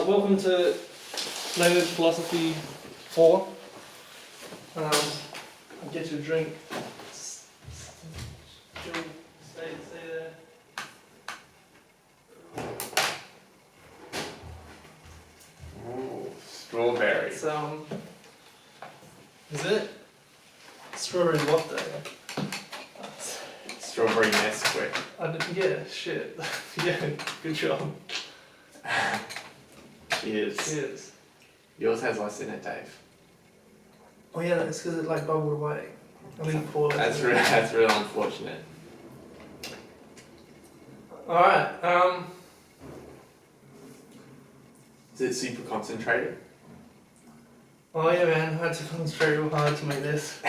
welcome to Leonard Philosophy 4. I'll get you a drink. Stay there. Ooh, strawberry. It's, is it? Strawberry latte. Strawberry Nesquik. Yeah, shit. Yeah, good job. Cheers. Cheers. Yours has less in it, Dave. Oh yeah, it's because it like bubbled away. I didn't pour it. That's real unfortunate. Alright, Is it super concentrated? oh yeah man, I had to concentrate real hard to make this.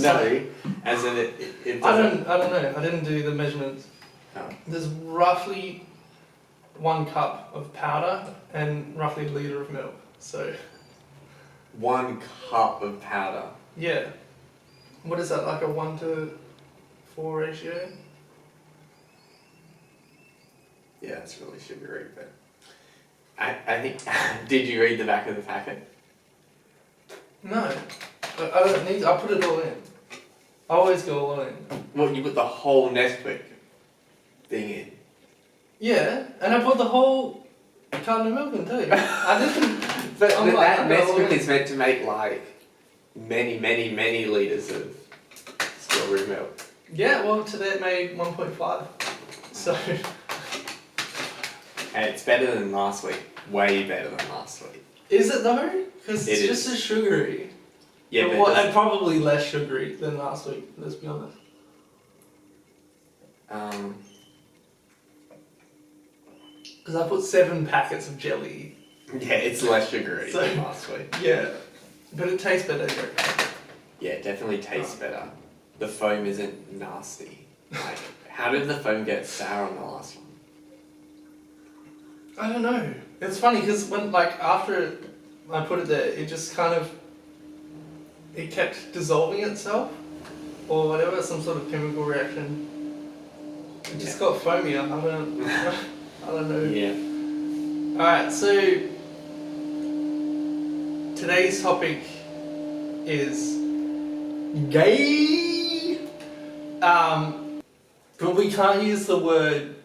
No, as in it I doesn't... don't know, I didn't do the measurements. Oh. There's roughly 1 cup of powder and roughly a litre of milk, so 1 cup of powder. yeah. What is that, like a 1:4 ratio? Yeah, it's really sugary, but... I think... Did you read the back of the packet? No, but I don't need to, I put it all in. I always go all in. Well, you put the whole Nesquik thing in. Yeah, and I put the whole carton of milk in too. I didn't... But I'm like, that I'm not Nesquik all in. is meant to make like many litres of strawberry milk. Yeah, well today it made 1.5. So... And it's better than last week. Way better than last week. Is it though? Because it's It just is. as sugary. Yeah, but Well, and probably less sugary than last week, let's be honest. Because I put 7 packets of jelly. yeah, it's less sugary So- than last week. Yeah. But it tastes better. Yeah, it definitely tastes better. The foam isn't nasty. Like, how did the foam get sour on the last one? I don't know. It's funny because when, like, after I put it there, it just kind of, it kept dissolving itself. Or whatever, some sort of chemical reaction. It just got foamier. I don't know. Yeah. Alright, so today's topic is gay. But we can't use the word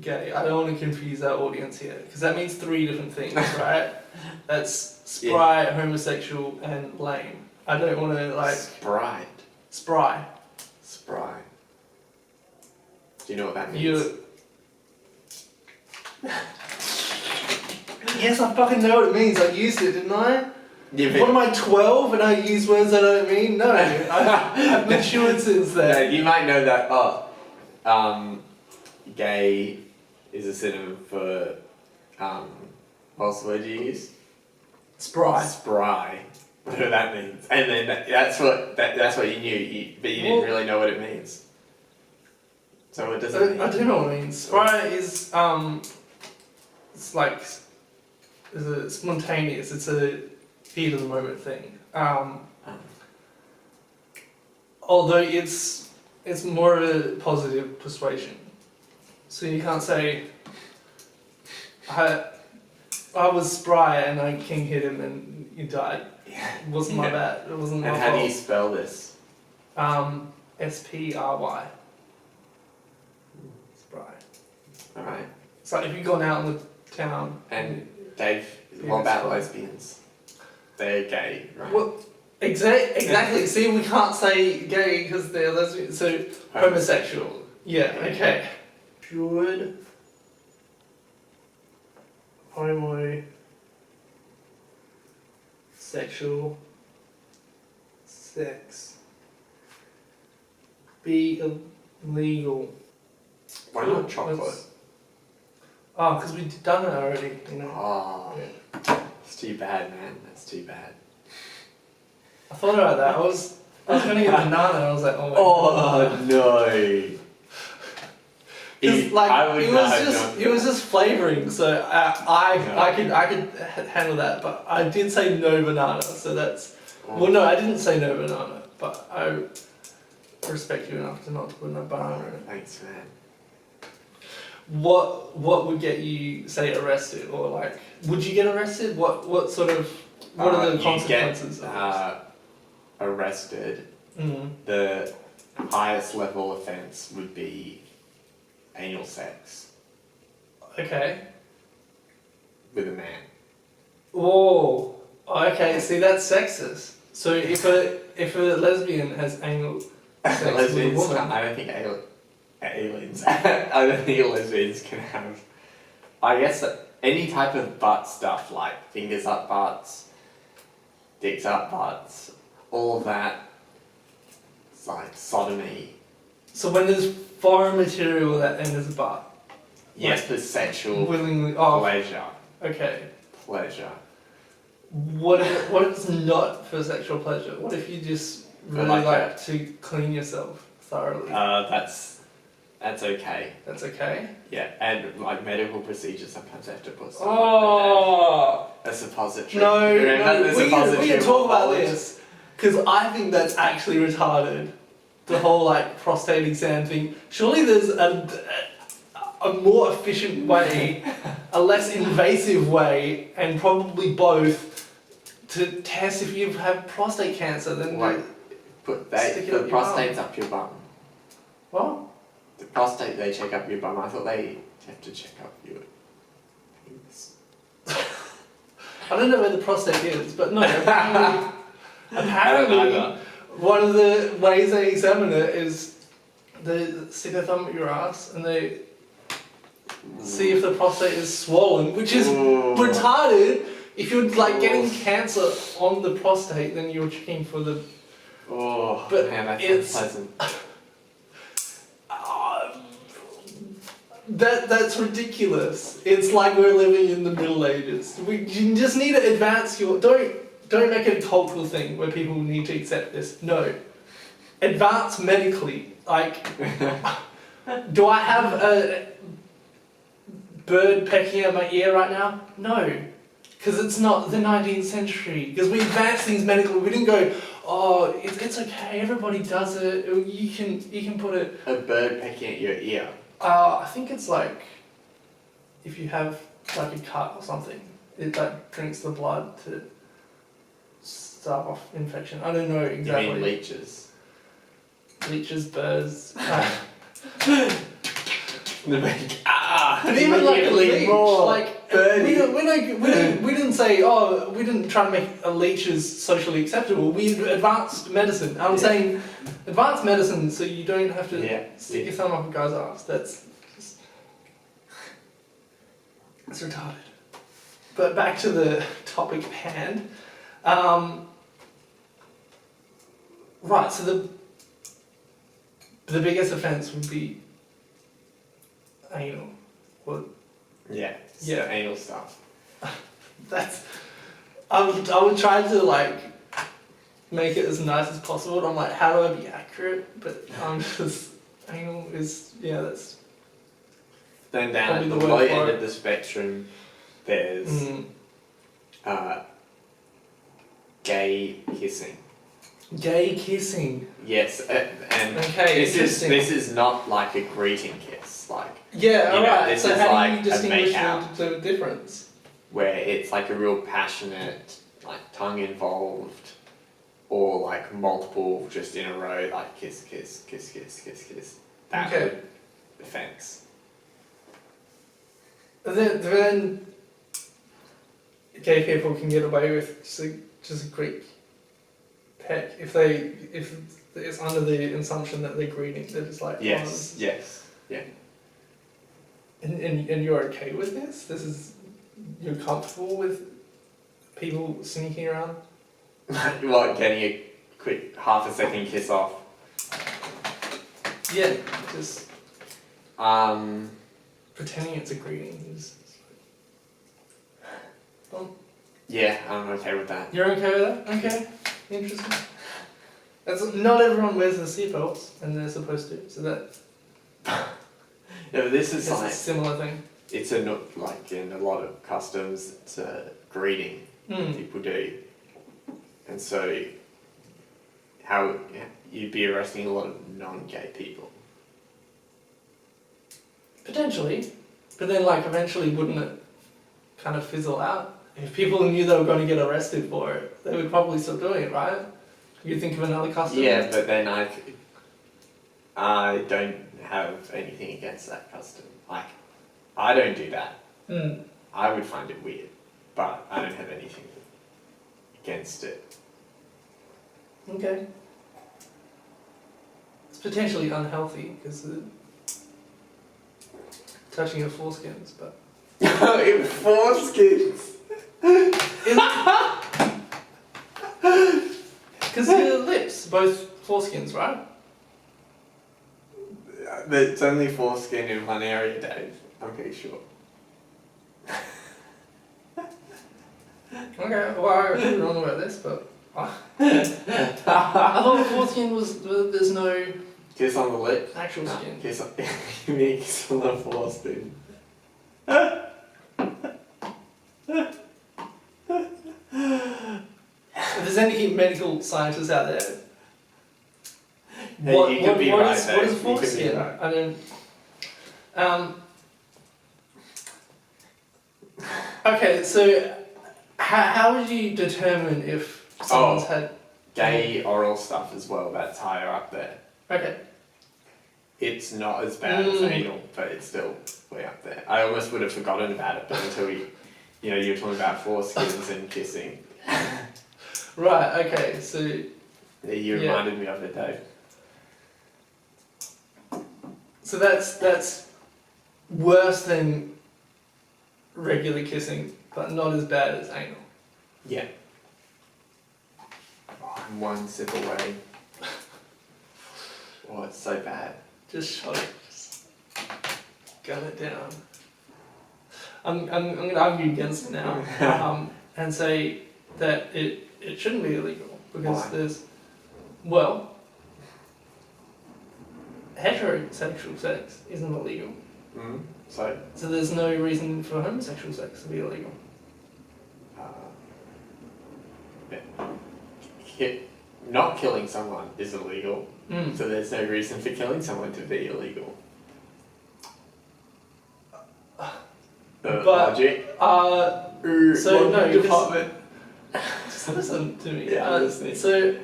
gay. I don't want to confuse our audience here because that means 3 different things, right? That's spry, homosexual, and lame. I don't want to like Sprite. spry. Spry. Do you know what that means? You. Yes, I fucking know what it means. I used it, didn't I? Yeah, but- What am I, 12 and I use words I don't mean? No, I've matured since Yeah, then. you might know that. Gay is a synonym for what's the word you use? Spry. Spry. Whatever that means. And then that's what you knew, but you didn't really know what it means. So what does it mean? I do know what it means. Spry is it's like it's spontaneous. It's a heat of the moment thing. Although it's more of a positive persuasion. So you can't say I was spry and I king hit him and he died. It wasn't my bad. It wasn't my And fault. how do you spell this? SPRY. Spry. Alright. It's like if you've gone out in the town. And Dave, what about lesbians? They're gay, right? Well, exactly. See, we can't say gay because they're lesbian. So homosexual. Yeah. Okay. Good. Homosexual. Sex. Be illegal. Why not chocolate? Oh, because we've done it already, you know. Oh, Yeah. it's too bad, man. That's too bad. I thought about that. I was gonna get a banana and I was like, oh my god. Oh no. Because like I would it not was have just gone it for was that. just flavoring, so I could handle that, but I did say no banana, so that's well no I didn't say no banana, but I respect you enough to not to put no banana in it. Thanks, man. what would get you, say, arrested, or like, would you get arrested? What sort of, what are the consequences You of get arrested. this? Mm. The highest level offence would be anal sex Okay. with a man. Whoa. Okay, see, that's sexist. So if a lesbian has anal sex with a Lesbians, woman, I don't think aliens. I don't think lesbians can have. I guess that any type of butt stuff, like fingers up butts, dicks up butts, all of that. It's like sodomy. so when there's foreign material that enters a butt, Yes, for sexual willingly, oh, pleasure. okay. Pleasure. What if it's not for sexual pleasure? What if you just really like like to clean yourself thoroughly? That's okay. That's okay. Yeah, and like medical procedures sometimes they have to put stuff Oh a suppository. no, Remember no, the we suppository can talk about knowledge? this because I think that's actually retarded. The whole like prostate exam thing. Surely there's a more efficient way, a less invasive way, and probably both, to test if you have prostate cancer than Like, Stick it the up your prostate's up your bum. what? The prostate they check up your bum. I thought they have to check up your penis. I don't know where the prostate is, but no, apparently, I don't either. one of the ways they examine it is they stick their thumb at your ass and they see if the prostate is swollen, which is Ooh. retarded. If you're like getting cancer on the prostate, then you're checking for the. Oh, But man, that's it's- unpleasant. That's ridiculous. It's like we're living in the Middle Ages. You just need to advance your. Don't make it a cultural thing where people need to accept this. No, advance medically. Like, do I have a bird pecking at my ear right now? No, because it's not the 19th century. Because we advanced things medically. We didn't go, oh, it's okay. Everybody does it. You can put it. A bird pecking at your ear. I think it's like if you have like a cut or something, it like drinks the blood to start off infection. I don't know You exactly. mean leeches? Leeches, birds. But even like a leech, like we didn't say, oh, we didn't try to make a leech as socially acceptable. We advanced medicine. I'm Yeah. saying advanced medicine, so you don't have to Yeah. stick your thumb up a guy's ass. That's just, it's retarded. But back to the topic at hand. Right. So the biggest offence would be anal. Or Yeah. Yeah. Anal stuff. that's. I would try to like make it as nice as possible. And I'm like, how do I be accurate? But I'm just anal is that's. Then down Probably at the the word low for end it. of the spectrum, there's gay kissing. Gay kissing. Yes, and Okay, interesting. this is not like a greeting kiss, like Yeah, You know, alright. this So is how like do you a distinguish make-out. the difference? where it's like a real passionate, like tongue involved, or like multiple just in a row, like kiss, kiss, kiss, kiss, kiss, kiss. That Okay. would offence. Then gay people can get away with just a Greek peck if it's under the assumption that they're greeting. They're just like, Yes, oh, yes. and you're okay with this? You're comfortable with people sneaking around? What, getting a quick half a second kiss off? Yeah, just pretending it's a greeting. Yeah, I'm okay with that. You're okay with that? Okay, interesting. Not everyone wears the seatbelts, and they're supposed to, so that Yeah, but this is it's a like, similar thing. it's a not like in a lot of customs, it's a greeting people do. And so, how you'd be arresting a lot of non-gay people. Potentially. But then, like, eventually, wouldn't it kind of fizzle out? If people knew they were going to get arrested for it, they would probably stop doing it, right? You think of another custom? Yeah, but then I don't have anything against that custom. Like, I don't do that. Hmm. I would find it weird, but I don't have anything against it. Okay. It's potentially unhealthy because touching your foreskins, but In foreskins! because your lips, both foreskins, right? There's only foreskin in one area, Dave. I'm pretty sure. Okay, well I could be wrong about this, but I thought foreskin was there's no Kiss on the lip. actual No, skin. kiss on, you mean kiss on the foreskin. If there's any medical scientists out there, Yeah, you could be what right, is Dave. what is You could be foreskin? right. I don't. Okay, so how would you determine if someone's had? Gay oral stuff as well, that's higher up there. Okay. It's not as bad as Mm. anal, but it's still way up there. I almost would have forgotten about it, but until you were talking about foreskins and kissing, Right. Okay. So you Yeah. reminded me of it, Dave. that's worse than regular kissing, but not as bad as anal. Yeah. Oh, I'm one sip away. Oh, it's so bad. Just shut it. Just gun it down. I'm going to argue against it now, and say that it shouldn't be illegal because Why? there's heterosexual sex isn't illegal, Mm. So, so there's no reason for homosexual sex to be illegal. yeah. Not killing someone is illegal, Mm. so there's no reason for killing someone to be illegal. But, logic. So, no, because- department. Just listen to me. Yeah, I'm listening. So,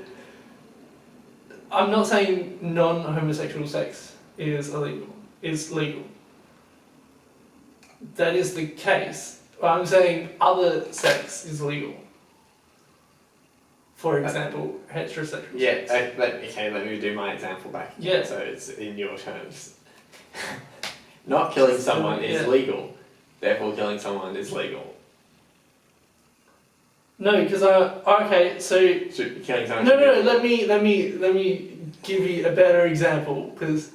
I'm not saying non-homosexual sex is illegal. Is legal. That is the case. But I'm saying other sex is legal. For example, heterosexual Yeah, sex. let me do my example back. Yeah. So it's in your terms. Not killing someone is Yeah. legal, therefore killing someone is legal. No, because okay, so Killing someone no, should no. be Let me give you a better example because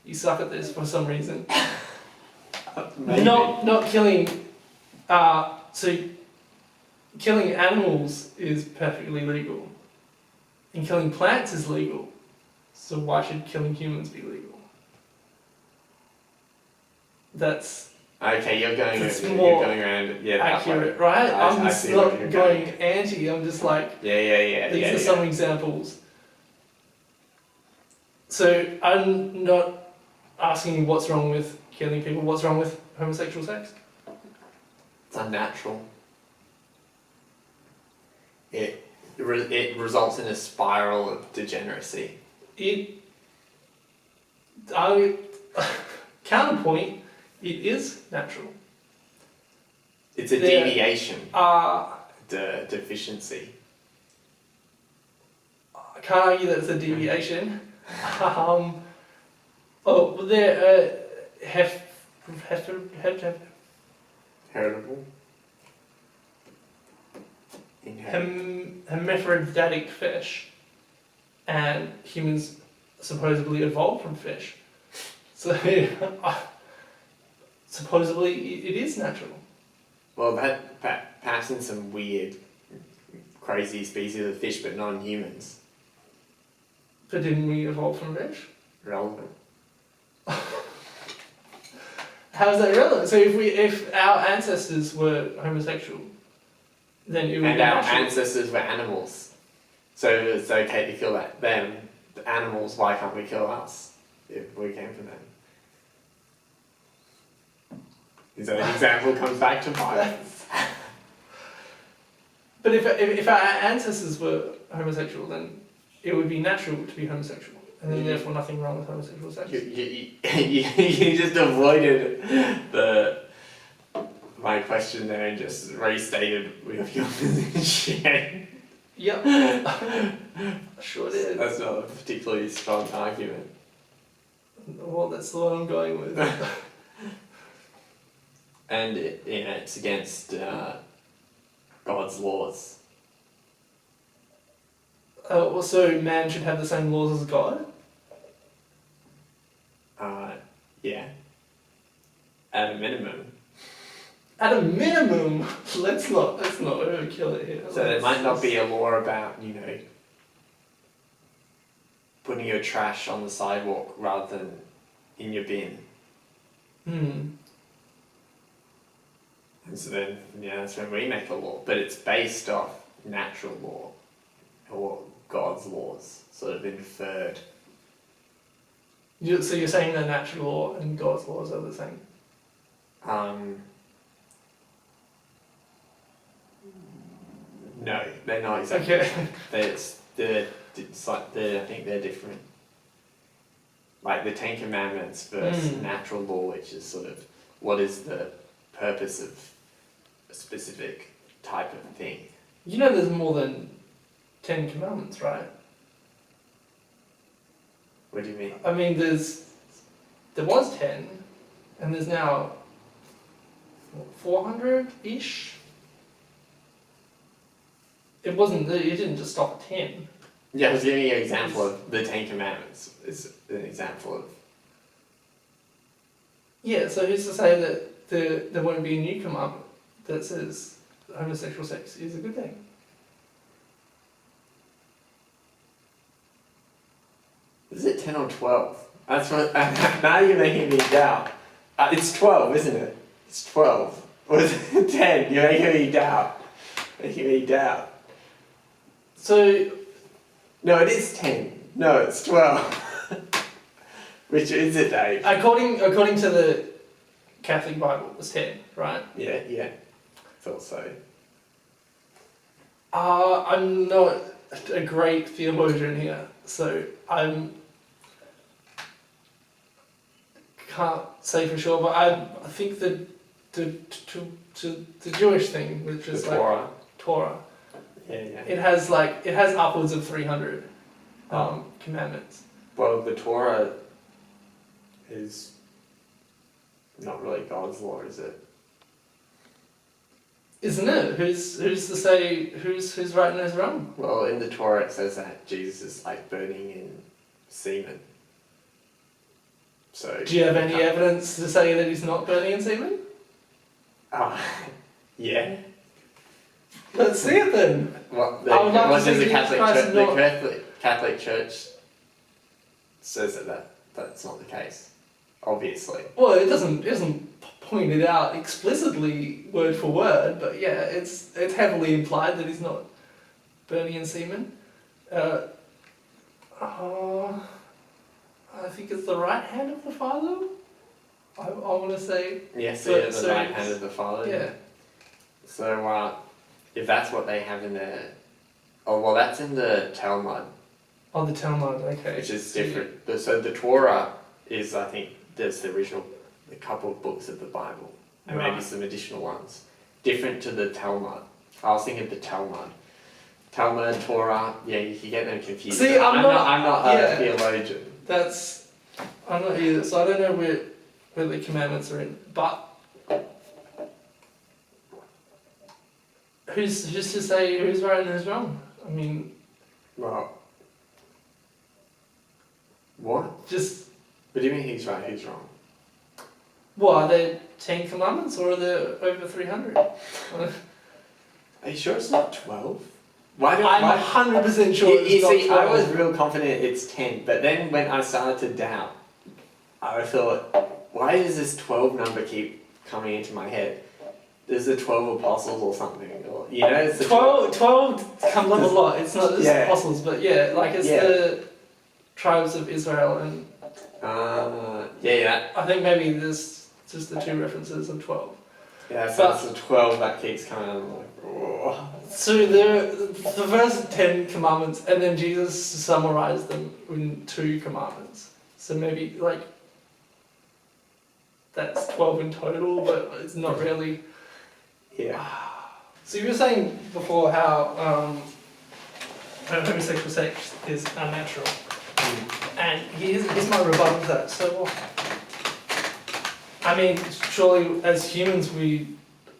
you suck at this for some reason. Maybe. Not killing. So killing animals is perfectly legal, and killing plants is legal. So why should killing humans be legal? That's Okay, It's you're more going around. Yeah, that accurate, way. right? I I'm just see what not you're going going. anti. I'm just like Yeah. these yeah, are some examples. So I'm not asking you what's wrong with killing people. What's wrong with homosexual sex? It's unnatural. It results in a spiral of degeneracy. Counterpoint, it is natural. It's a There deviation, are deficiency. I can't argue that it's a deviation. There Heritable. Inherent. hermaphroditic fish, and humans supposedly evolved from fish. So supposedly it is natural. Well, that perhaps in some weird, crazy species of fish, but non-humans. But didn't we evolve from fish? Relevant. How is that relevant? So if our ancestors were homosexual, then it would And be our natural. ancestors were animals. So it's okay to kill them. The animals, why can't we kill us if we came from them? His own example comes back to violence. But if our ancestors were homosexual, then it would be natural to be homosexual, and then therefore nothing wrong with homosexual sex. You just avoided my question there and just restated with your position. Yep. Sure did. That's not a particularly strong argument. Well, that's the one I'm going with. And it's against God's laws. Also, man should have the same laws as God. Yeah. At a minimum. At a minimum, let's not overkill it here. So there might not be a law about, putting your trash on the sidewalk rather than in your bin. And so then, that's when we make a law. But it's based off natural law, or God's laws, sort of inferred. So you're saying that natural law and God's laws are the same? No, they're not exactly. Okay. I think they're different. Like the Ten Commandments versus natural law, which is sort of what is the purpose of a specific type of thing. You know there's more than 10 commandments, right? What do you mean? I mean, there was 10, and there's now 400-ish? It didn't just stop at 10. Yeah, I was giving you an example of the Ten Commandments. Is an example of. Yeah, so who's to say that there won't be a new commandment that says homosexual sex is a good thing? Is it 10 or 12? That's what. Now you're making me doubt. It's 12, isn't it? It's 12. Or is it 10? You're making me doubt. So. No, it is 10. No, it's 12. Which is it, Dave? According to the Catholic Bible, it's 10, right? Yeah. Thought so. I'm not a great theologian here, so I can't say for sure, but I think that the Jewish thing, which is like Torah. Yeah. It has upwards of 300 commandments. Well, the Torah is not really God's law, is it? Isn't it? Who's to say who's right and who's wrong? Well, in the Torah it says that Jesus is like burning in semen. So. Do you have any evidence to say that he's not burning in semen? Yeah. Let's see it then. What in the Catholic Church? The Catholic Church says that's not the case. Obviously. Well, it isn't pointed out explicitly word for word, but yeah, it's heavily implied that he's not burning in semen. I think it's the right hand of the Father. I want to say. Yes, the right hand of the Father. Yeah. So, if that's what they have in their... Oh, well, that's in the Talmud. Oh, the Talmud, okay. Which is different. So the Torah is, I think, there's the original, a couple of books of the Bible. And maybe some additional ones. Different to the Talmud. I was thinking of the Talmud. Talmud, Torah, yeah, you can get them confused. See, I'm not a theologian. I'm not either, so I don't know where the commandments are in, but who's to say who's right and who's wrong? I mean... Well... What? Just... What do you mean who's right, who's wrong? What, are there 10 commandments or are there over 300? Are you sure it's not 12? I'm 100% sure it's not 12. I was real confident it's 10, but then when I started to doubt, I thought, why does this 12 number keep coming into my head? There's the 12 apostles or something, or it's the 12 comes up a lot. It's not just apostles, but it's the tribes of Israel and yeah. I think maybe there's It's just the two references of 12. Yeah, so it's the 12 that keeps coming out. I'm like, oh. So the first 10 commandments, and then Jesus summarized them in 2 commandments. So maybe like that's 12 in total, but it's not really. Yeah. So you were saying before how homosexual sex is unnatural, and here's my rebuttal to that. So, I mean, surely as humans we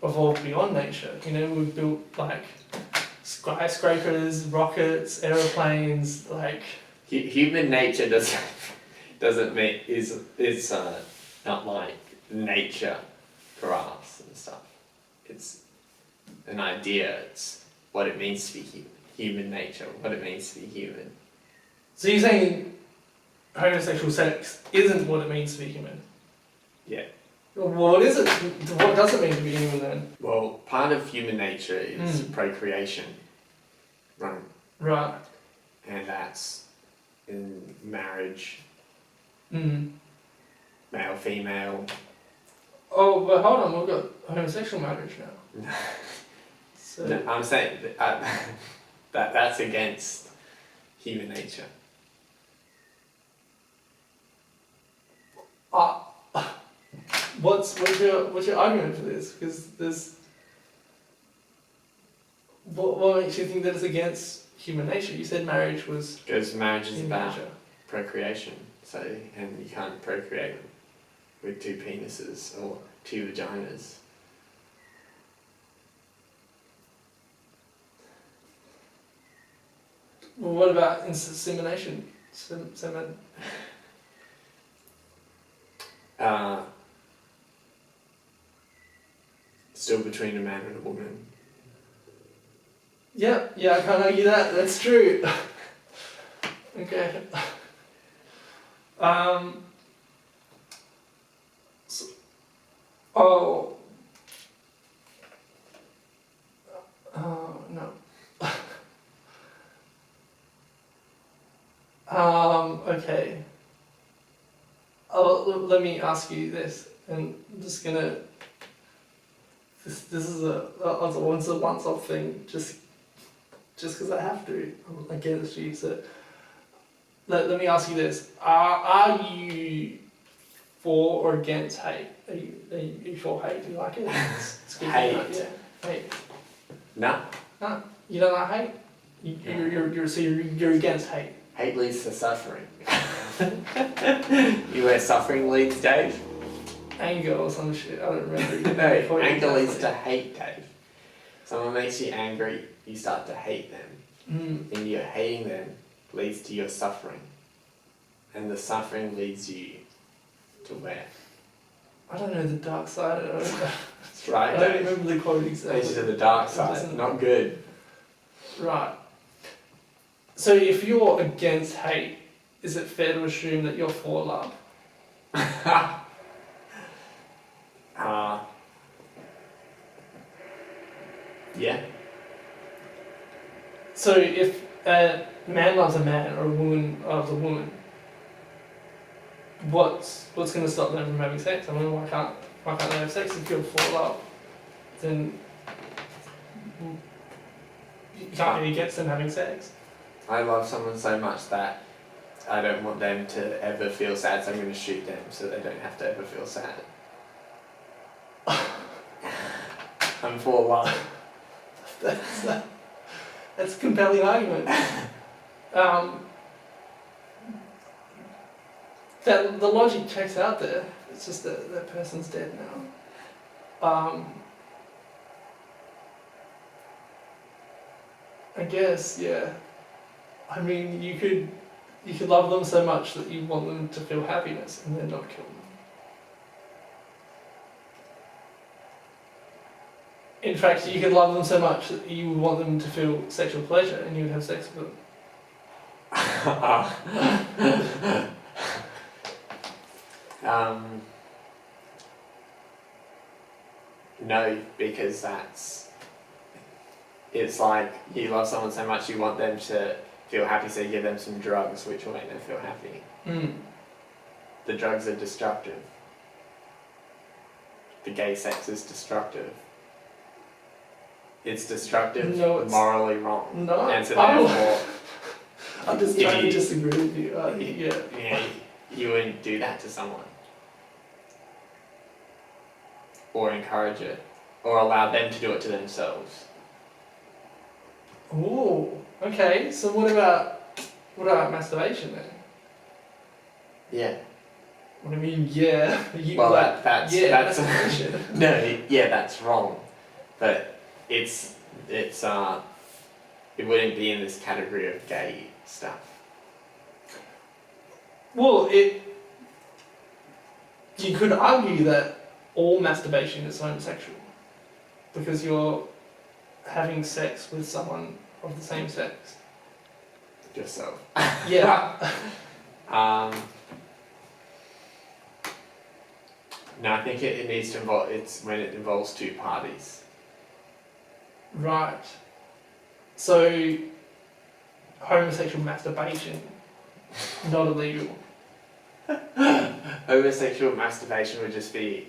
evolved beyond nature. You know, we've built like skyscrapers, rockets, aeroplanes, like. Human nature doesn't mean is not like nature for us and stuff. It's an idea. It's what it means to be human nature. What it means to be human. So you're saying homosexual sex isn't what it means to be human? Yeah. Well, what is it? What does it mean to be human then? Well, part of human nature is procreation, right? Right. And that's in marriage, Mm. male, female. Oh, but hold on, we've got homosexual marriage now. So No, I'm saying that's against human nature. what's your argument for this? Because there's what makes you think that it's against human nature? You said marriage was Because marriage is human about nature. procreation, so and you can't procreate with 2 penises or 2 vaginas. Well, what about insemination? Semen. Still between a man and a woman. Yeah, I can't argue that. That's true. Okay. So, oh. No. Okay. Let me ask you this, and I'm just gonna. This is a once-off thing, just because I have to. I get it to you. So let me ask you this: Are you for or against hate? Are you for hate? Do you like it? It's good. Hate. Yeah. Hate. No. No, you don't like hate. You're against hate. Hate leads to suffering. You where suffering leads, Dave? Anger or some shit. I don't remember. No, anger leads to hate, Dave. Someone makes you angry, you start to hate them. And your hating them leads to your suffering. And the suffering leads you to where? I don't know the dark side. That's right, I don't Dave. remember the quote exactly. Leads you to the dark side. Not good. Right. So if you're against hate, is it fair to assume that you're for love? Yeah. So if a man loves a man or a woman loves a woman, what's going to stop them from having sex? I mean, why can't they have sex if you're for love? Then you can't be against them having sex. I love someone so much that I don't want them to ever feel sad, so I'm going to shoot them so they don't have to ever feel sad. I'm for love. That's a compelling argument. That the logic checks out there. It's just that person's dead now. I guess, yeah. I mean, you could love them so much that you want them to feel happiness and then not kill them. In fact, you could love them so much that you would want them to feel sexual pleasure and you would have sex with them. No, because it's like you love someone so much you want them to feel happy, so you give them some drugs which will make them feel happy. The drugs are destructive. the gay sex is destructive. It's destructive, No, it's morally wrong. not. And so Oh. therefore, I'm just If trying to you- disagree with you. Yeah. you wouldn't do that to someone. Or encourage it. Or allow them to do it to themselves. Ooh. Okay. So what about masturbation then? Yeah. What do you mean? Yeah. You, Well, like, that's masturbation. no, yeah, that's wrong. But it wouldn't be in this category of gay stuff. Well, you could argue that all masturbation is homosexual because you're having sex with someone of the same sex. Yourself. Yeah. No, I think it needs to involve. It's when it involves two parties. Right. So, homosexual masturbation, not illegal. Homosexual masturbation would just be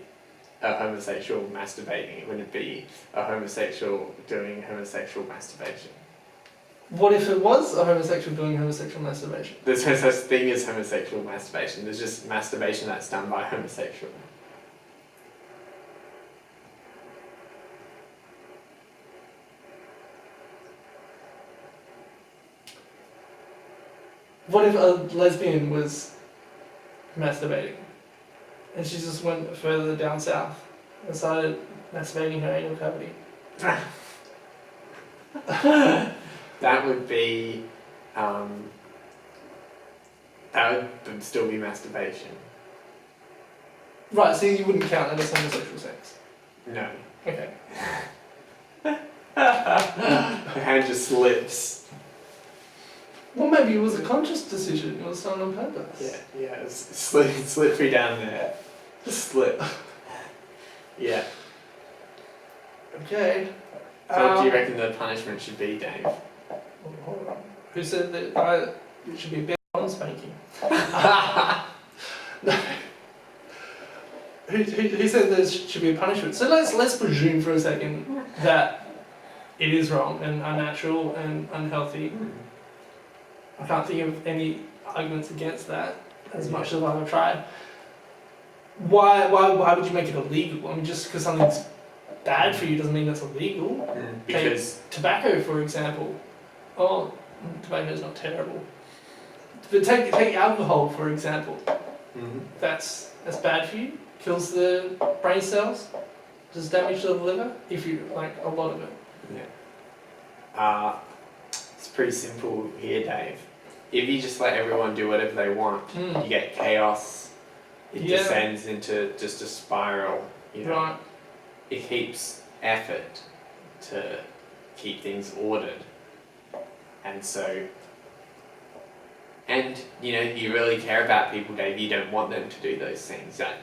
a homosexual masturbating. It wouldn't be a homosexual doing homosexual masturbation. What if it was a homosexual doing homosexual masturbation? There's no such thing as homosexual masturbation. There's just masturbation that's done by a homosexual. What if a lesbian was masturbating and she just went further down south and started masturbating her anal cavity? That would be, that would still be masturbation. Right, so you wouldn't count that as homosexual sex? No. Okay. The hand just slips. Well, maybe it was a conscious decision. It was done on purpose. Yeah, it's slippery down there. Just slip. Yeah. Okay. So what do you reckon the punishment should be, Dave? Hold on. Who said that it should be a bit on spanking? No. Who said there should be a punishment? So let's presume for a second that it is wrong and unnatural and unhealthy. I can't think of any arguments against that as much as I've tried. Why would you make it illegal? I mean, just because something's bad for you doesn't mean that's illegal. Because Tobacco, for example. Oh, tobacco's not terrible. But take alcohol, for example. That's bad for you. Kills the brain cells. Does damage to the liver if you like a lot of it. Yeah. It's pretty simple here, Dave. If you just let everyone do whatever they want, you get chaos. It Yeah. descends into just a spiral. You know, Right. it keeps effort to keep things ordered, and so. And you really care about people, Dave. You don't want them to do those things. Like,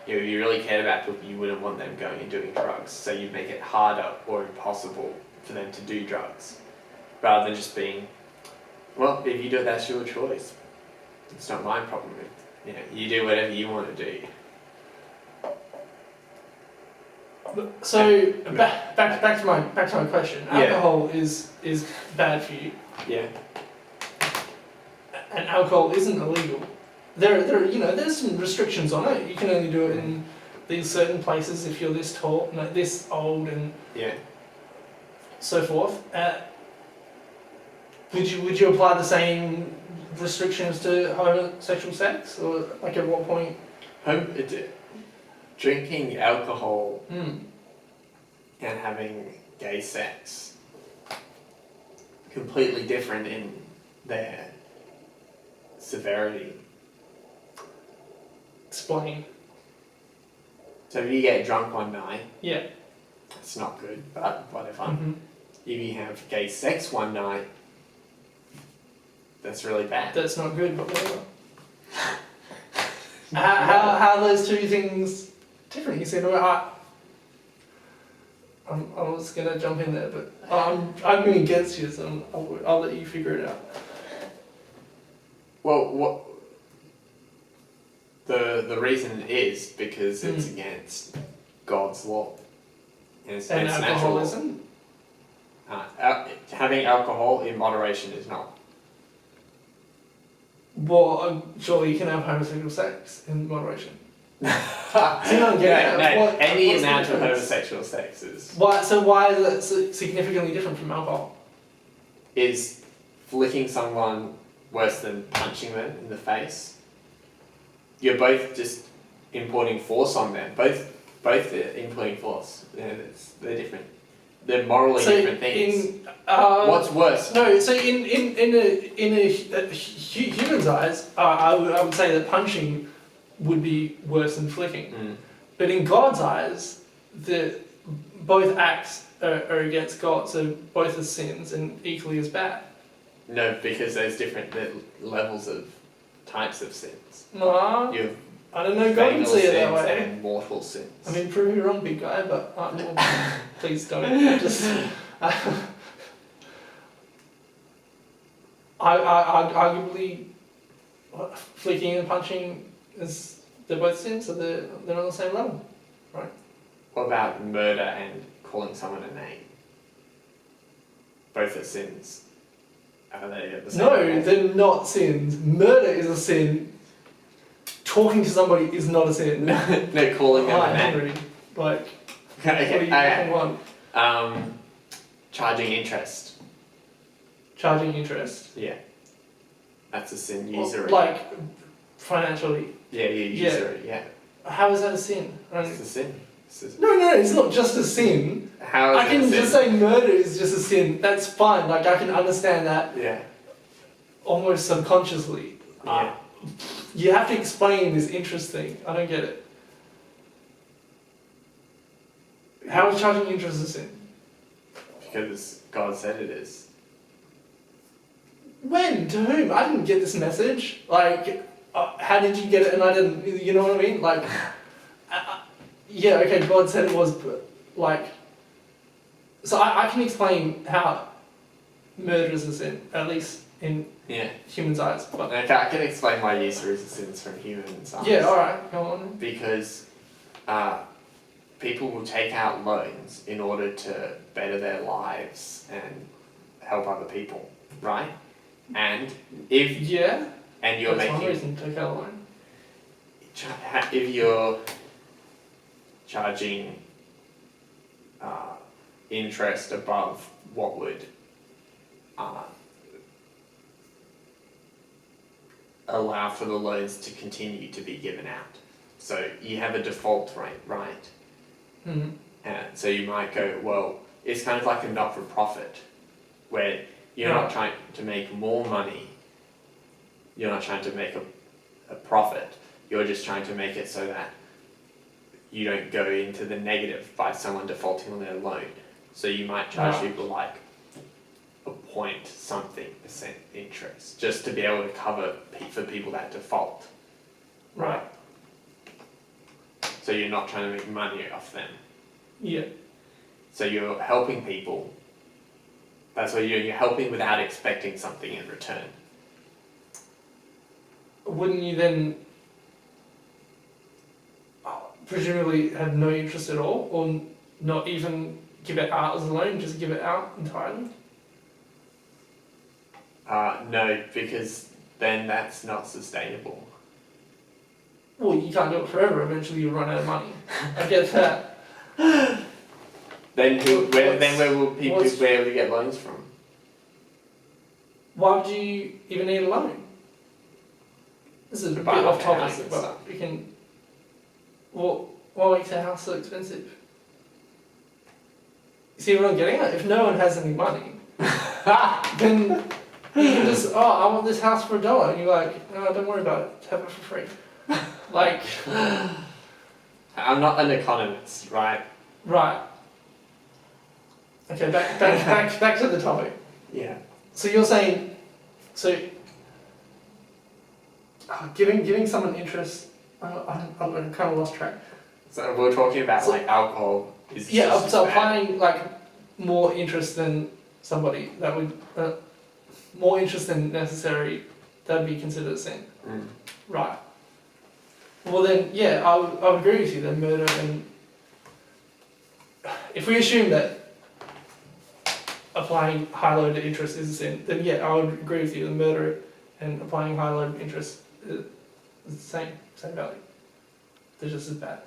if you really cared about people, you wouldn't want them going and doing drugs. So you'd make it harder or impossible for them to do drugs, rather than just being, well, if you do it, that's your choice. It's not my problem. You do whatever you want to do. So back to my question. Yeah. Alcohol is bad for you, Yeah. and alcohol isn't illegal. There's some restrictions on it. You can only do it in these certain places if you're this tall, this old, and Yeah. so forth. Would you apply the same restrictions to homosexual sex, or like at what point? Drinking alcohol Mm. and having gay sex, completely different in their severity. Explain. So if you get drunk one night, Yeah. it's not good, but whatever. Mhm. If you have gay sex one night, that's really bad. That's not good, but whatever. How are those two things different? You said, well, I was gonna jump in there, but I'm going against you, so I'll let you figure it out. Well, the reason is because it's against God's law. It's And natural. alcoholism? Having alcohol in moderation is not. Well, surely you can have homosexual sex in moderation. No, What- any what's the amount of difference? homosexual sex is Why is it significantly different from alcohol? flicking someone worse than punching them in the face. You're both just importing force on them. Both are importing force. They're different. They're morally different things. What's worse? No, so in a human's eyes, I would say that punching would be worse than flicking. Mm. But in God's eyes, both acts are against God, so both are sins and equally as bad. No, because there's different levels of types of sins. No, You have I don't know. God would venial see it that sins way. and mortal sins. I mean, prove me wrong, big guy, but well, please don't. Arguably, flicking and punching they're both sins, so they're on the same level. What about murder and calling someone a name? Both are sins. Are they at the same No, level? they're not sins. Murder is a sin. Talking to somebody is not a sin. No, calling them Hi, a name. Henry. Like, what do Okay, you fucking want? charging interest. Charging interest. Yeah. That's a sin. Well, Usury. like, financially. Yeah, usury. Yeah. How is that a sin? I don't- It's a sin. No, it's not just a sin. How is I it can a sin? just say murder is just a sin. That's fine. Like, I can understand that Yeah. almost subconsciously. Yeah. You have to explain this interest thing. I don't get it. How is charging interest a sin? Because God said it is. When? To whom? I didn't get this message. Like, how did you get it and I didn't? You know what I mean? Like, yeah, okay, God said it was, but, like, so I can explain how murder is a sin, at least in Yeah. humans' eyes. But Okay, I can explain why usury is a sin from human side. yeah, alright, go on. Because people will take out loans in order to better their lives and help other people, right? And if Yeah, you're that's one making reason to take out a loan. if you're charging interest above what would allow for the loans to continue to be given out. So you have a default rate, right? Mm-hmm. So you might go, well, it's kind of like a not-for-profit, where you're not Right. trying to make more money, you're not trying to make a profit, you're just trying to make it so that you don't go into the negative by someone defaulting on their loan. So you might charge Right. people like a point something % interest, just to be able to cover for people that default. Right. So you're not trying to make money off them. Yeah. So you're helping people. That's what you're helping without expecting something in return. Wouldn't you then presumably have no interest at all, or not even give it out as a loan, just give it out entirely? No, because then that's not sustainable. Well, you can't do it forever. Eventually, you'll run out of money. I get that. Then What's- where will people what's- be able to get loans from? Why would you even need a loan? This is a bit buy off like a topic, house and but stuff. you can. Well, what makes a house so expensive? You see what I'm getting at? If no one has any money, then you can just, I want this house for $1, and you're like, no, don't worry about it, have it for free. Like, I'm not an economist, right? right. Okay, back to the topic. Yeah. So you're saying, giving someone interest, I'm kind of lost track. So we're talking about So- like alcohol is Yeah, just as so bad. applying like more interest than somebody that would, more interest than necessary, that'd be considered a sin. Mm. Right. Well then, yeah, I would agree with you then murder and if we assume that applying high load interest is a sin, then yeah, I would agree with you. The murder and applying high load interest is the same value. They're just as bad.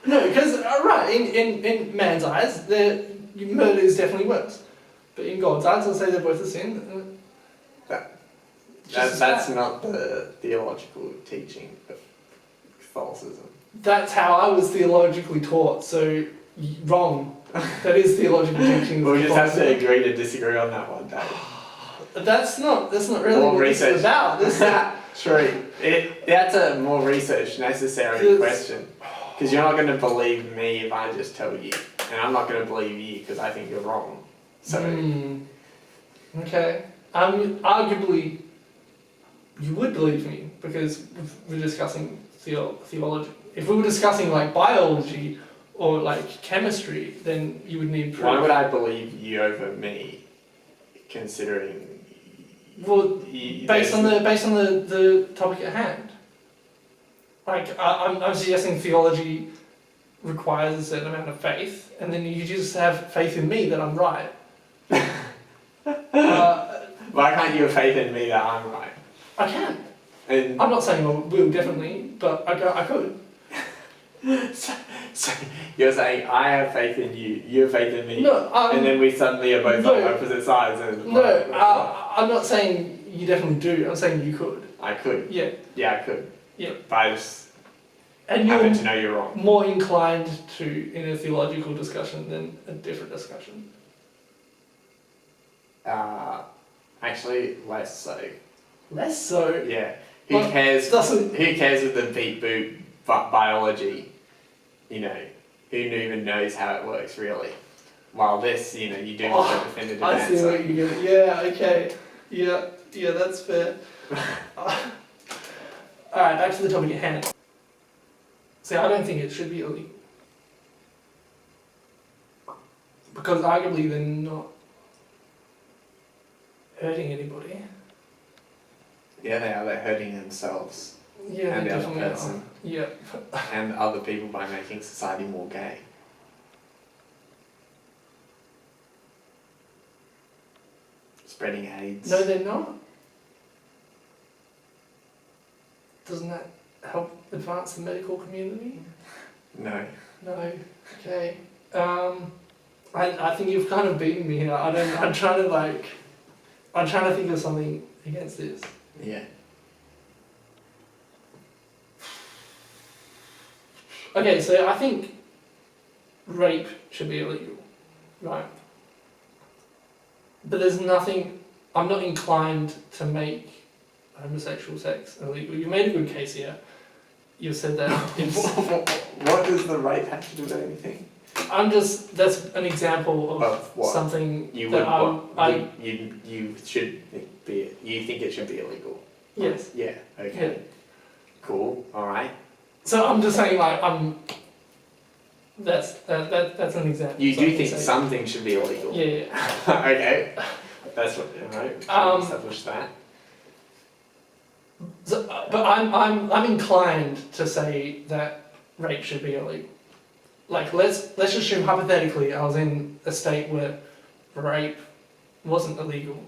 No, because right in man's eyes, murder is definitely worse, but in God's eyes, I'll say they're both a sin. That's not the theological teaching of Catholicism. That's how I was theologically taught. So wrong. That is theological teaching. We'll just have to agree to disagree on that one day. That's not really More what research. this is about. This True. That's a more research necessary question. Because you're not going to believe me if I just tell you. And I'm not going to believe you because I think you're wrong. So. Okay. Arguably, you would believe me because we're discussing theology. If we were discussing like biology or like chemistry, then you would need proof. Why would I believe you over me, considering? Well, based on the topic at hand. Like I'm suggesting theology requires a certain amount of faith, and then you just have faith in me that I'm right. Why can't you have faith in me that I'm right? I can. And I'm not saying I will definitely, but I could. so you're saying I have faith in you, you have faith in me, No, and then we suddenly are both on opposite sides. And I'm not saying you definitely do. I'm saying you could. I could. Yeah. Yeah, I could. Yeah. But I just And happen you're to know you're wrong. more inclined to in a theological discussion than a different discussion. Actually, less so. Less so. Yeah. Who But cares? doesn't- Who cares with the beat boot biology? You know, who even knows how it works really? While this, you know, you do have a definitive I answer. see what you get. Yeah. Okay. Yeah. That's fair. All right. Back to the topic at hand. See, I don't think it should be illegal because arguably they're not hurting anybody. Yeah, they are. They're hurting themselves Yeah, and they the other definitely person are. Yeah. and other people by making society more gay. Spreading AIDS. No, they're not. Doesn't that help advance the medical community? No. No. Okay. I think you've kind of beaten me here. I'm trying to think of something against this. Yeah. Okay, so I think rape should be illegal, right? But there's nothing. I'm not inclined to make homosexual sex illegal. You made a good case here. You said that it's. What does the rape have to do with anything? That's an example Of what? something You that would you should be, you think it should be illegal? Yes. Yeah. Okay. Yeah. Cool. All right. So I'm just saying like that's an example. You So do I can think say- some things should be illegal? Yeah. Okay. That's what. All right. Establish that. So, but I'm inclined to say that rape should be illegal. Like let's assume hypothetically I was in a state where rape wasn't illegal.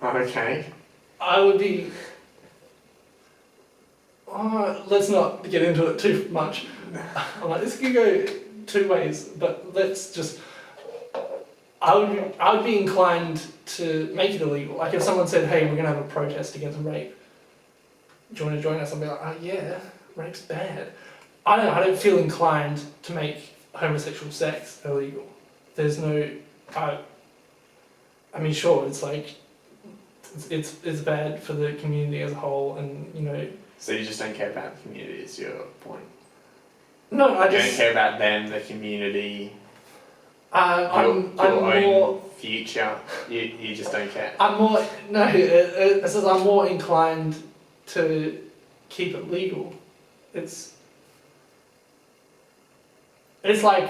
Okay. I would be. Let's not get into it too much. I'm like, this could go two ways, but let's just. I would be inclined to make it illegal. Like if someone said, "Hey, we're gonna have a protest against rape. Do you want to join us?" I'd be like, "Oh yeah, rape's bad." I don't feel inclined to make homosexual sex illegal. There's no. I mean, sure, it's like. It's bad for the community as a whole, and you know. So you just don't care about the community, is your point? No, I You just. don't care about them, the community, I'm your more. own future. You just don't care. I'm more. No, it says I'm more inclined to keep it legal. It's like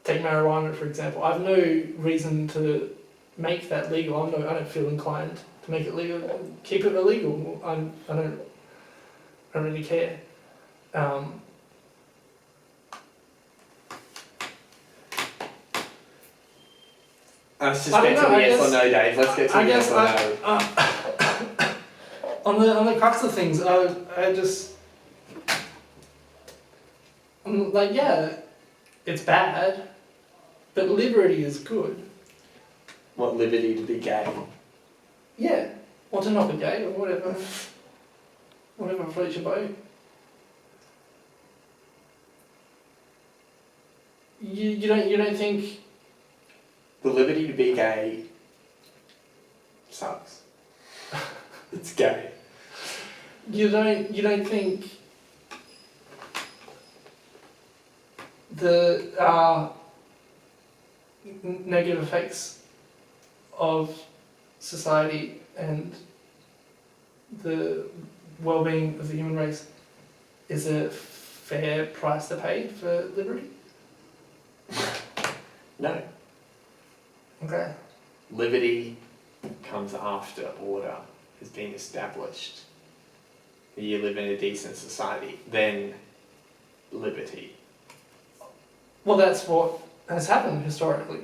take marijuana for example. I have no reason to make that legal. I don't feel inclined to make it legal. Keep it illegal. I don't really care. Let's just I get don't to know, the I yes or guess- no, Dave. Let's get to I the guess yes or no. on the crux of things, I just I'm like, yeah, it's bad, but liberty is good. What liberty to be gay? Yeah, or to not be gay or whatever floats your boat. You don't think The liberty to be gay sucks. It's gay. you don't think the negative effects of society and the well-being of the human race is a fair price to pay for liberty? No. Okay. Liberty comes after order has been established. You live in a decent society, then liberty. Well, that's what has happened historically.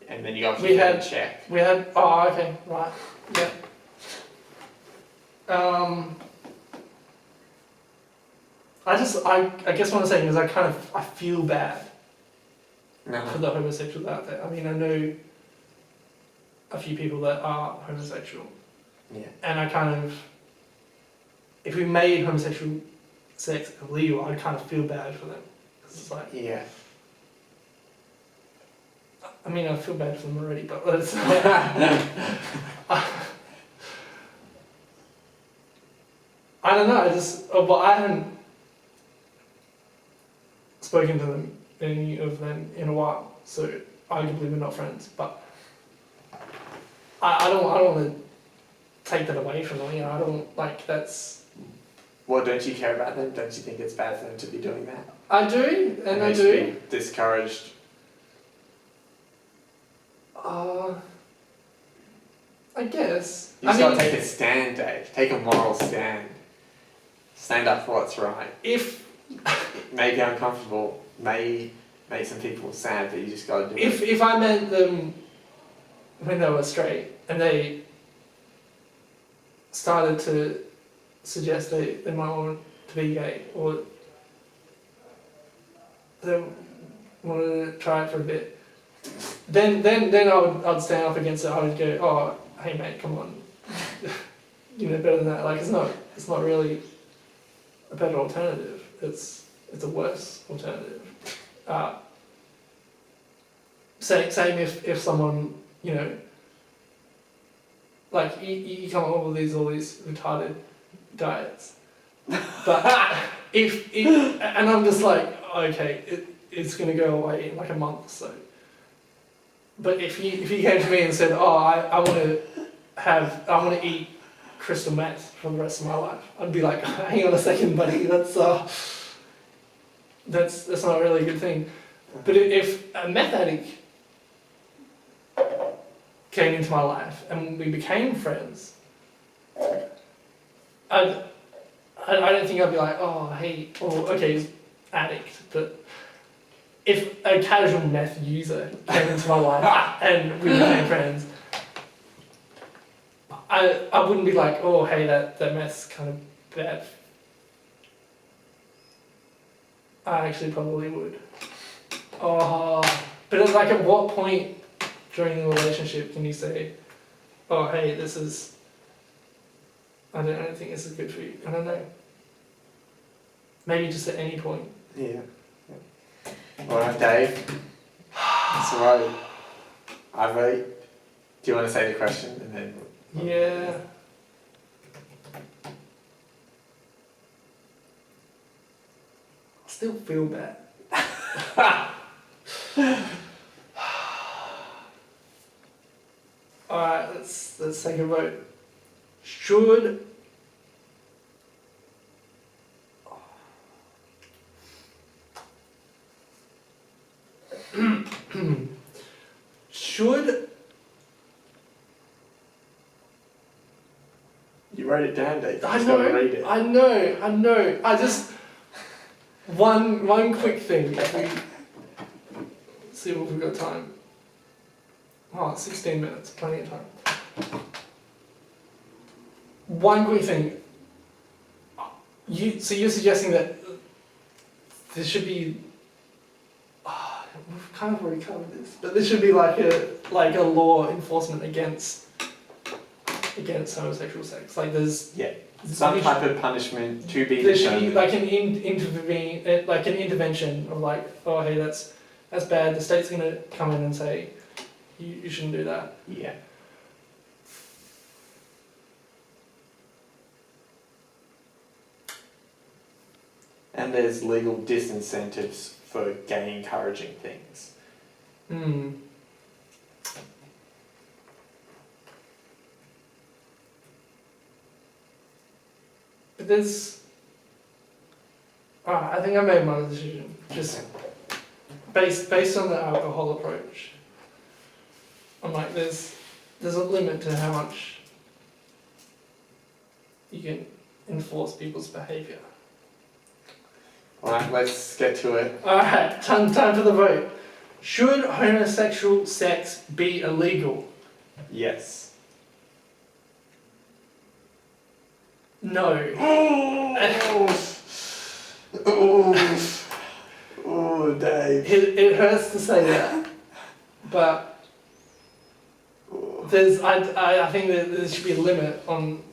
And then you got to We keep it in had- check. We had, oh, okay, right, yeah. I guess what I'm saying is I feel bad for No. the homosexuals out there. I mean, I know a few people that are homosexual, Yeah. and I kind of, if we made homosexual sex illegal, I'd kind of feel bad for them. 'Cause it's like, Yeah. I mean, I feel bad for them already, but it's I don't know. I just, well, I haven't spoken to them, any of them, in a while, so arguably we're not friends. But I don't want to take that away from them. You know, I don't like that's. Well, don't you care about them? Don't you think it's bad for them to be doing that? I do, and I they should do. be discouraged. I guess. You just gotta take a stand, Dave. Take a moral stand. Stand up for what's right. if It may be uncomfortable, may make some people sad, but you just gotta do it. if I met them when they were straight and they started to suggest they might want to be gay or they wanted to try it for a bit, then I'd stand up against it. I would go, oh, hey mate, come on, you know better than that. Like it's not really a better alternative. It's a worse alternative. Same if someone, you know, like you come up with all these retarded diets, but if and I'm just like, okay, it's gonna go away in like a month or so. But if you came to me and said, oh, I want to eat crystal meth for the rest of my life, I'd be like, hang on a second, buddy, that's not really a good thing. But if a meth addict came into my life and we became friends, I don't think I'd be like, oh, hey, or okay, he's addict, but if a casual meth user came into my life and we became friends, I wouldn't be like, oh, hey, that meth's kind of bad. I actually probably would. Oh, but it's like, at what point during the relationship can you say, oh, hey, this is, I don't think this is good for you. I don't know. Maybe just at any point. Yeah. Alright, Dave. That's alright. I vote. Do you want to say the question and then? Yeah. I still feel bad. Alright, let's take a vote. Should should You wrote it down, Dave. You I just gotta read know, it. I know. I just one quick thing. If we see if we've got time. Oh, 16 minutes, plenty of time. One quick thing. So you're suggesting that there should be. We've kind of already covered this, but there should be like a law enforcement against homosexual sex. Like there's some type of punishment to be there should be determined. like an intervention of like, oh hey, that's bad. The state's gonna come in and say you shouldn't do that. Yeah. And there's legal disincentives for gay encouraging things. Hmm. But there's. I think I made my decision. Just based on the alcohol approach. I'm like, there's a limit to how much you can enforce people's behaviour. Alright, let's get to it. Alright, time for the vote. Should homosexual sex be illegal? Yes. No. Oh, Dave. It hurts to say that, but I think that there should be a limit on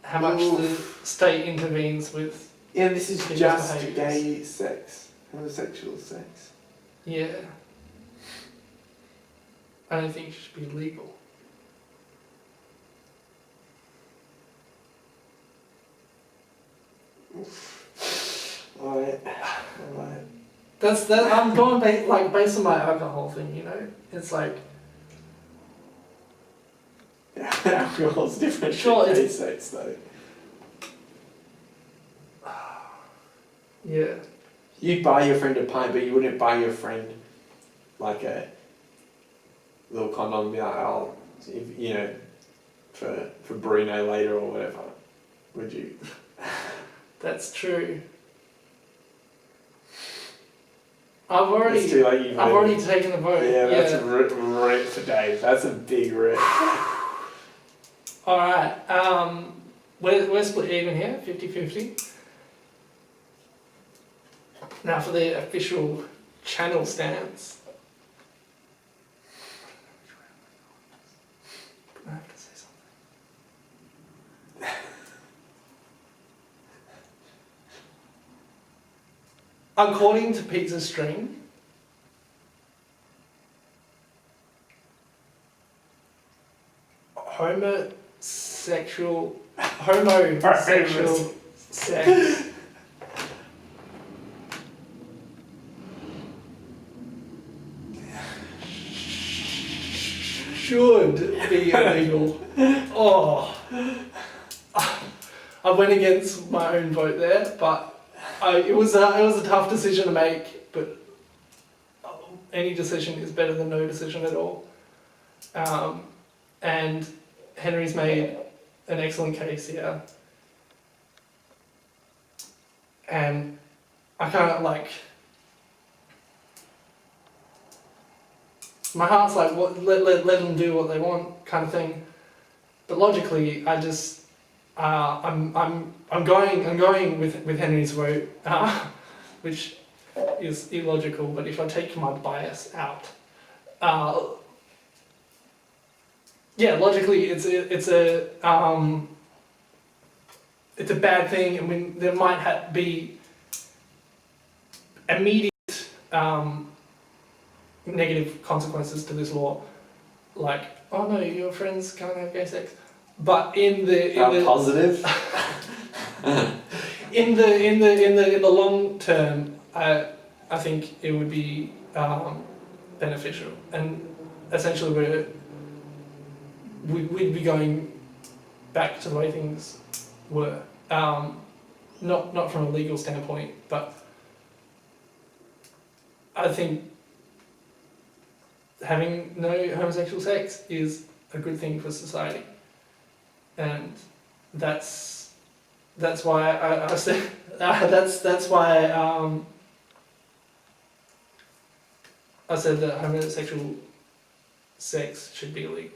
how much the state intervenes with. Yeah, this is People's just behaviours. gay sex, homosexual sex. Yeah. I don't think it should be legal. Alright. I'm going based on my alcohol thing, you know. It's like Alcohol's different Sure, from gay it's- sex though. yeah. You'd buy your friend a pint, but you wouldn't buy your friend like a little condom and be like, oh, if, you know, for Bruno later or whatever, would you? That's true. I've It's too already late, you've I've voted. already taken the vote. Yeah, that's a rip for Dave. That's a big rip. Alright. We're split even here, 50-50. Now for the official channel stance. I have to say something. According to Pizza Stream, homosexual sex should be illegal. Oh, I went against my own vote there, but it was a tough decision to make. But any decision is better than no decision at all. And Henry's made an excellent case here. And I kind of like, my heart's like, what, let them do what they want kind of thing. But logically, I just, I'm going with Henry's vote, which is illogical. But if I take my bias out, yeah, logically, it's a bad thing. I mean, there might be immediate negative consequences to this law, like, oh no, your friends can't have gay sex. But in the Positive. in the long term, I think it would be beneficial, and essentially we'd be going back to the way things were, not from a legal standpoint, but I think having no homosexual sex is a good thing for society, and that's why I said that's why I said that homosexual sex should be illegal.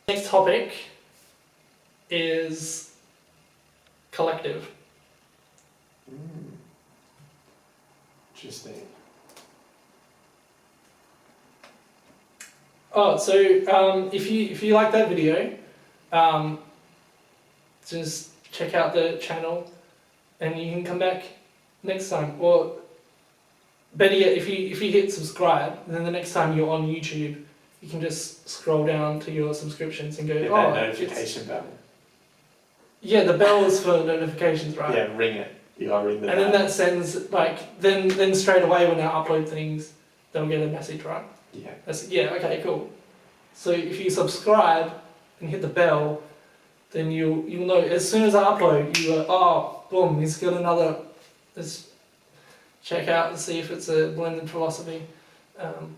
Next topic is collective. Interesting. Oh, so if you like that video, just check out the channel, and you can come back next time. Or better yet, if you hit subscribe, then the next time you're on YouTube, you can just scroll down to your subscriptions and go, Hit oh, that notification bell. Yeah, the bell is for notifications, right? Yeah, ring it. You gotta ring the bell. And then that sends then straight away when I upload things, they'll get a message, right? Yeah. Okay, cool. So if you subscribe and hit the bell, then you'll know as soon as I upload, you go, oh, boom, he's got another. Let's check out and see if it's a blended philosophy. And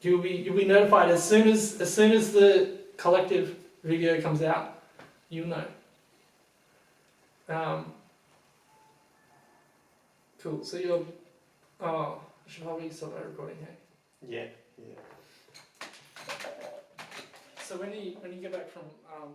you'll be notified as soon as the collective video comes out. You'll know. Cool. So you're. Oh, I should probably stop that recording here. Yeah. So when you get back from Ireland.